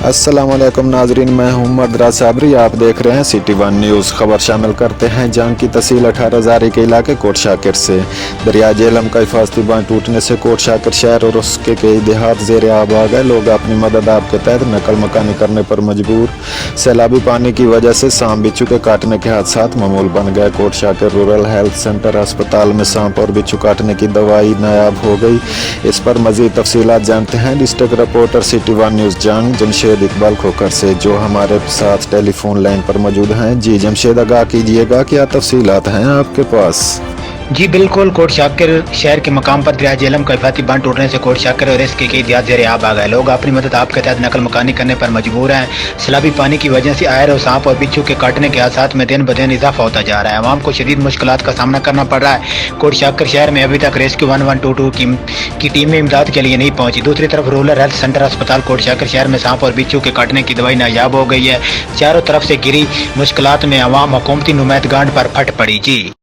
अस्सलाम वालेकुम नाजरीन, मैं हूं मदरा साबरी। आप देख रहे हैं सिटी वन न्यूज़। खबर शामिल करते हैं जंग की तहसील 18 हज़ारी के इलाके कोट शाकिर से। दरिया झेलम का हिफाजती बांध टूटने से कोट शाकिर शहर और उसके कई देहात ज़ेर आब आ गए। लोग अपनी मदद आप के तहत नकल मकानी करने पर मजबूर। सैलाबी पानी की वजह से सांप बिच्छू के काटने के हादसात मामूल बन गए। Kot Shakir rural health centre अस्पताल में सांप और बिच्छू काटने की दवाई नायाब हो गई। इस पर मजीद तफसीलात जानते हैं district reporter city one news जंग जमशेद इकबाल खोखर से, जो हमारे साथ टेलीफोन लाइन पर मौजूद हैं। जी जमशेद, आगाह कीजिएगा, क्या तफसीलात हैं आपके पास? जी बिल्कुल, कोट शाकिर शहर के मकाम पर दरिया झेलम का हिफाजती बांध टूटने से कोट शाकिर और इसके कई देहात ज़ेर आब आ गए। लोग अपनी मदद आपके तहत नकल मकानी करने पर मजबूर हैं। सैलाबी पानी की वजह से आयर और सांप और बिच्छू के काटने के हादसात में दिन ब दिन इजाफा होता जा रहा है। आवाम को शदीद मुश्किलात का सामना करना पड़ रहा है। कोट शाकिर शहर में अभी तक रेस्क्यू 1122 की टीमें इमदाद के लिए नहीं पहुंची। दूसरी तरफ रूरल हेल्थ सेंटर अस्पताल कोट शाकिर शहर में सांप और बिच्छू के काटने की दवाई नायाब हो गई है। चारों तरफ से घिरी मुश्किलात में आवाम हुकूमती नुमाइंदगान पर फट पड़ी। जी।